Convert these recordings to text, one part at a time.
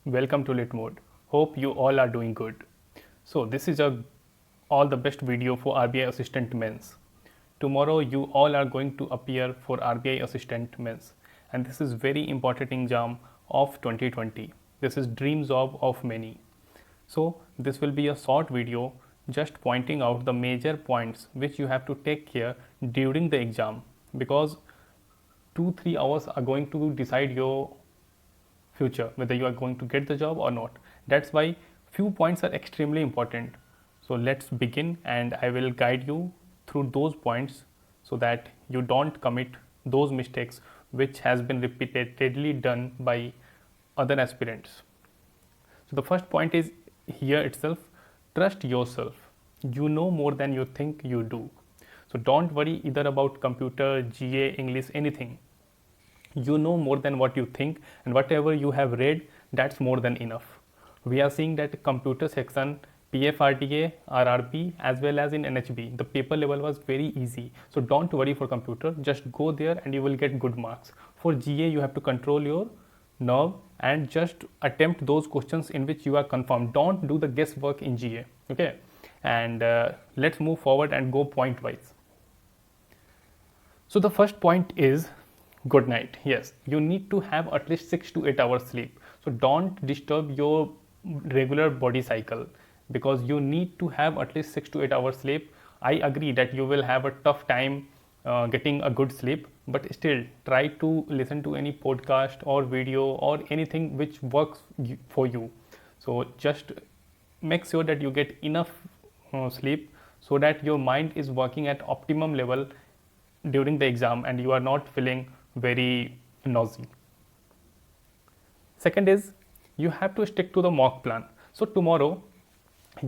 Welcome to Lit Mode. Hope you all are doing good. So this is a all the best video for RBI Assistant Mains. Tomorrow you all are going to appear for RBI Assistant Mains, and this is very important exam of 2020. This is dream job of many. So this will be a short video just pointing out the major points which you have to take care during the exam, because 2-3 hours are going to decide your future, whether you are going to get the job or not. That's why few points are extremely important. So let's begin, and I will guide you through those points so that you don't commit those mistakes which has been repeatedly done by other aspirants. So the first point is here itself: trust yourself. You know more than you think you do. So don't worry either about computer, GA, English, anything. You know more than what you think, and whatever you have read, that's more than enough. We are seeing that computer section, PFRDA, RRB, as well as in NHB, the paper level was very easy. So don't worry for computer, just go there and you will get good marks. For GA, you have to control your nerve and just attempt those questions in which you are confirmed. Don't do the guesswork in GA. Okay, and let's move forward and go point wise. So the first point is good night. Yes, you need to have at least 6 to 8 hours sleep. So don't disturb your regular body cycle, because you need to have at least 6 to 8 hours sleep. I agree that you will have a tough time getting a good sleep, but still try to listen to any podcast or video or anything which works for you. So just make sure that you get enough sleep so that your mind is working at optimum level during the exam and you are not feeling very noisy. Second is, you have to stick to the mock plan. So tomorrow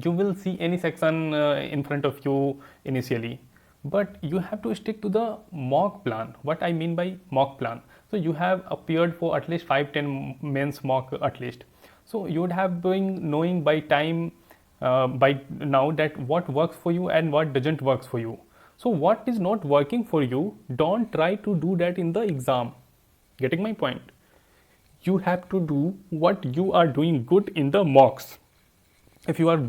you will see any section in front of you initially, but you have to stick to the mock plan. What I mean by mock plan: so you have appeared for at least 5-10 mains mock at least. So you would have been knowing by time by now that what works for you and what doesn't works for you. So what is not working for you, don't try to do that in the exam. Getting my point? You have to do what you are doing good in the mocks. If you are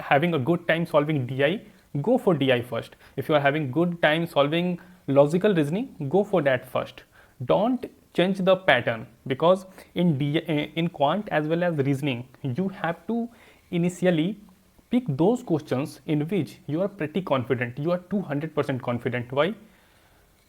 having a good time solving DI, go for DI first. If you are having good time solving logical reasoning, go for that first. Don't change the pattern, because in quant as well as reasoning, you have to initially pick those questions in which you are pretty confident, you are 200% confident. Why?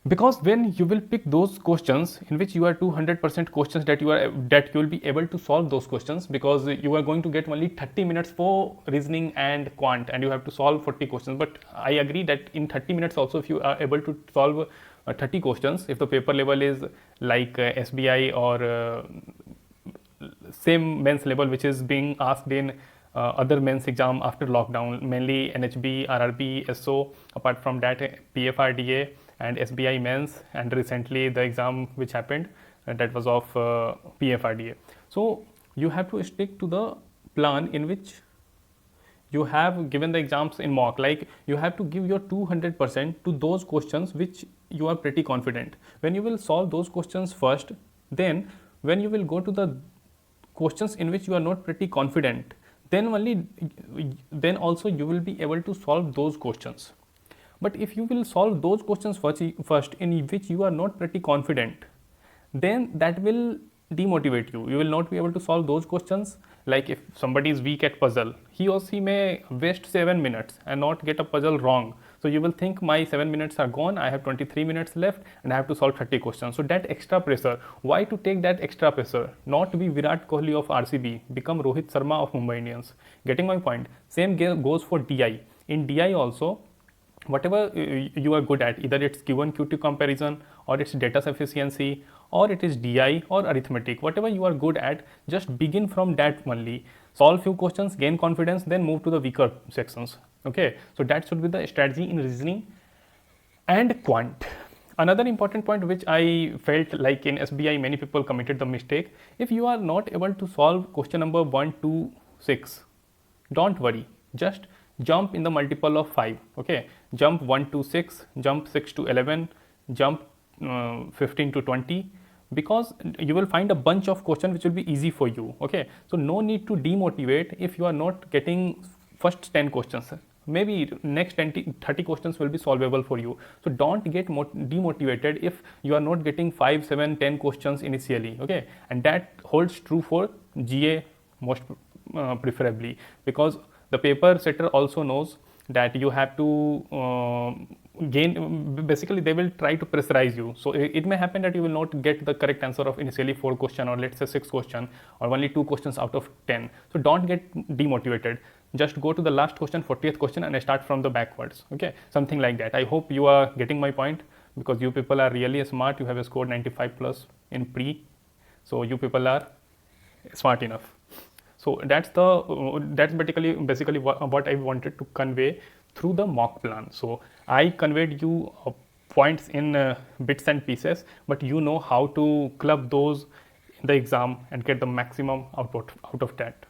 Because when you will pick those questions in which you are 200% questions that you will be able to solve those questions, because you are going to get only 30 minutes for reasoning and quant and you have to solve 40 questions. But I agree that in 30 minutes also, if you are able to solve 30 questions, if the paper level is like SBI or same mains level which is being asked in other mains exam after lockdown, mainly NHB, RRB, SO, apart from that PFRDA and SBI mains, and recently the exam which happened that was of PFRDA. So you have to stick to the plan in which you have given the exams in mock. Like, you have to give your 200% to those questions which you are pretty confident. When you will solve those questions first, then when you will go to the questions in which you are not pretty confident, then also you will be able to solve those questions. But if you will solve those questions first in which you are not pretty confident, then that will demotivate you. You will not be able to solve those questions. Like, if somebody is weak at puzzle, he or she may waste 7 minutes and not get a puzzle wrong. So you will think, my 7 minutes are gone, I have 23 minutes left and I have to solve 30 questions. So that extra pressure, why to take that extra pressure? Not to be Virat Kohli of RCB, become Rohit Sharma of Mumbai Indians. Getting my point? Same goes for DI. In DI also, whatever you are good at, either it's Q1 Q2 comparison, or it's data sufficiency, or it is DI or arithmetic, whatever you are good at, just begin from that only. Solve few questions, gain confidence, then move to the weaker sections. Okay, so that should be the strategy in reasoning and quant. Another important point which I felt like in SBI many people committed the mistake: if you are not able to solve question number 1 to 6, don't worry, just jump in the multiple of 5. Okay, jump 1 to 6, jump 6 to 11, jump 15 to 20. because you will find a bunch of questions which will be easy for you. Okay, so no need to demotivate if you are not getting first 10 questions. Maybe next 20, 30 questions will be solvable for you. So don't get demotivated if you are not getting 5, 7, 10 questions initially. Okay, and that holds true for GA most preferably, because the paper setter also knows that you have to gain. Basically they will try to pressurize you, so it may happen that you will not get the correct answer of initially 4 question, or let's say 6 question, or only 2 questions out of 10. So don't get demotivated, just go to the last question, 40th question, and start from the backwards. Okay, something like that. I hope you are getting my point, because you people are really smart. You have scored 95 plus in pre, so you people are smart enough. So that's basically what I wanted to convey through the mock plan. So I conveyed you points in bits and pieces, but you know how to club those in the exam and get the maximum output out of that.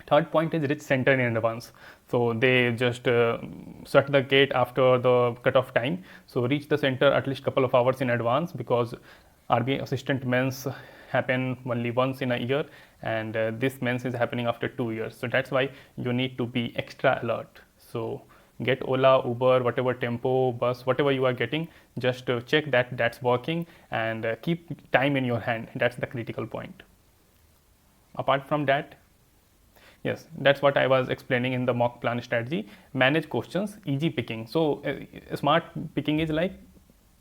Third point is reach center in advance. So they just shut the gate after the cutoff time. So reach the center at least couple of hours in advance, because RBI assistant mens happen only once in a year, and this mens is happening after 2 years. So that's why you need to be extra alert. So get Ola, Uber, whatever tempo, bus, whatever you are getting, just check that that's working, and keep time in your hand. That's the critical point. Apart from that, yes, that's what I was explaining in the mock plan strategy. Manage questions, easy picking. So smart picking is like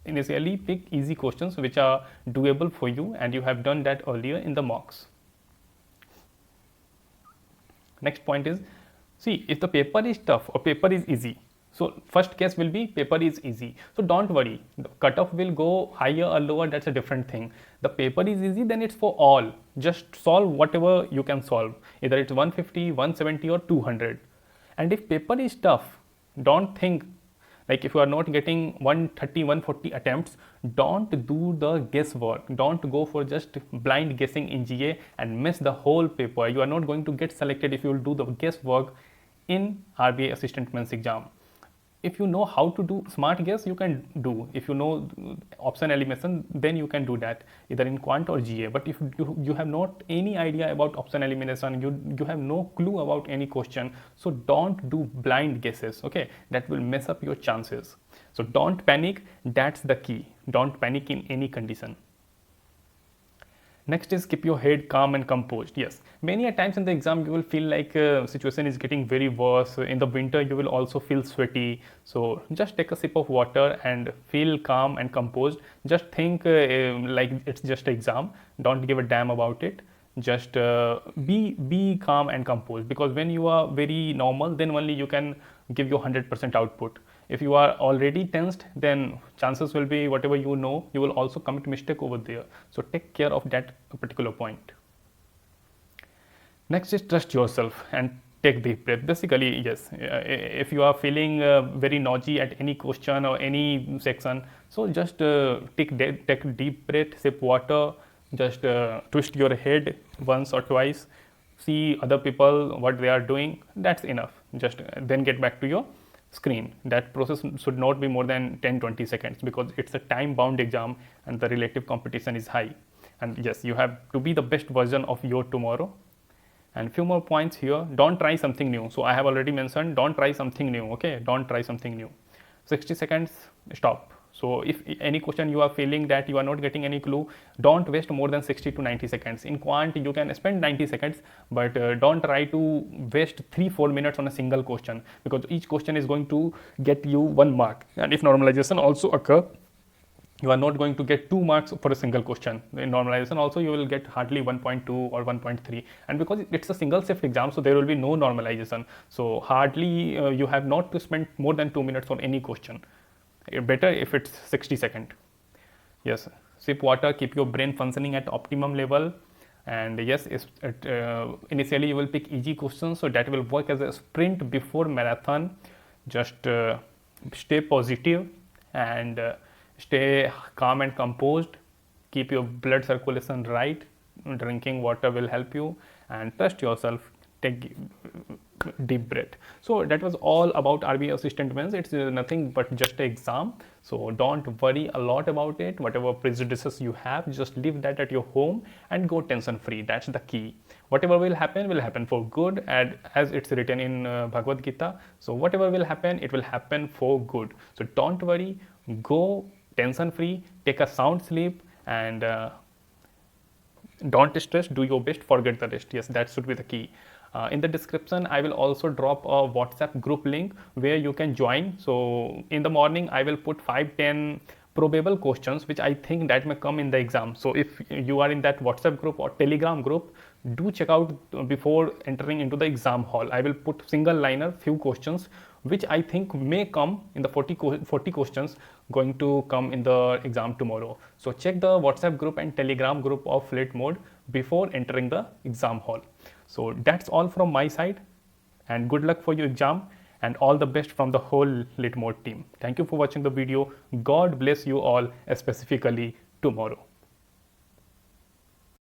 initially pick easy questions which are doable for you, and you have done that earlier in the mocks. Next point is, see, if the paper is tough or paper is easy, so first guess will be paper is easy. So don't worry, the cutoff will go higher or lower, that's a different thing. The paper is easy, then it's for all. Just solve whatever you can solve. Either it's 150, 170 or 200. And if paper is tough, don't think, like if you are not getting 130, 140 attempts, don't do the guesswork. Don't go for just blind guessing in GA and miss the whole paper. You are not going to get selected if you will do the guesswork in RBI assistant mens exam. If you know how to do smart guess, you can do. If you know option elimination, then you can do that either in quant or GA. But if you have not any idea about option elimination, you have no clue about any question, so don't do blind guesses. Okay, that will mess up your chances. So don't panic. That's the key. Don't panic in any condition. Next is keep your head calm and composed. Yes, many a times in the exam you will feel like situation is getting very worse. In the winter you will also feel sweaty. So just take a sip of water and feel calm and composed. Just think like it's just an exam. Don't give a damn about it. Just be calm and composed, because when you are very normal, then only you can give your 100% output. If you are already tensed, then chances will be whatever you know, you will also commit mistake over there. So take care of that particular point. Next is trust yourself and take deep breath. Basically, yes, if you are feeling very nausea at any question or any section, so just take deep breath, sip water, just twist your head once or twice, see other people what they are doing. That's enough. Just then get back to your screen. That process should not be more than 10-20 seconds, because it's a time bound exam and the relative competition is high. And yes, you have to be the best version of your tomorrow. And few more points here. Don't try something new. So I have already mentioned, don't try something new. Okay, don't try something new. 60 seconds, stop. So if any question you are feeling that you are not getting any clue, don't waste more than 60 to 90 seconds. In quant, you can spend 90 seconds, but don't try to waste 3-4 minutes on a single question, because each question is going to get you 1 mark. And if normalization also occur, you are not going to get 2 marks for a single question. In normalization also you will get hardly 1.2 or 1.3, and because it's a single shift exam, so there will be no normalization. So hardly you have not to spend more than 2 minutes on any question. Better if it's 60 seconds. Yes, sip water, keep your brain functioning at optimum level. And yes, initially you will pick easy questions, so that will work as a sprint before marathon. Just stay positive and stay calm and composed. Keep your blood circulation right. Drinking water will help you, and trust yourself. take deep breath. So that was all about RBI assistant means. It's nothing but just an exam. So don't worry a lot about it. Whatever prejudices you have, just leave that at your home and go tension free. That's the key. Whatever will happen for good, and as it's written in Bhagavad Gita. So whatever will happen, it will happen for good. So don't worry, go tension free, take a sound sleep, and don't stress, do your best, forget the rest. Yes, that should be the key. In the description I will also drop a WhatsApp group link where you can join. So in the morning I will put 5-10 probable questions which I think that may come in the exam. So if you are in that WhatsApp group or Telegram group, do check out before entering into the exam hall. I will put single liner few questions which I think may come in the 40 questions going to come in the exam tomorrow. So check the WhatsApp group and Telegram group of Flit Mode before entering the exam hall. So that's all from my side, and good luck for your exam and all the best from the whole Lit Mode team. Thank you for watching the video. God bless you all, specifically tomorrow.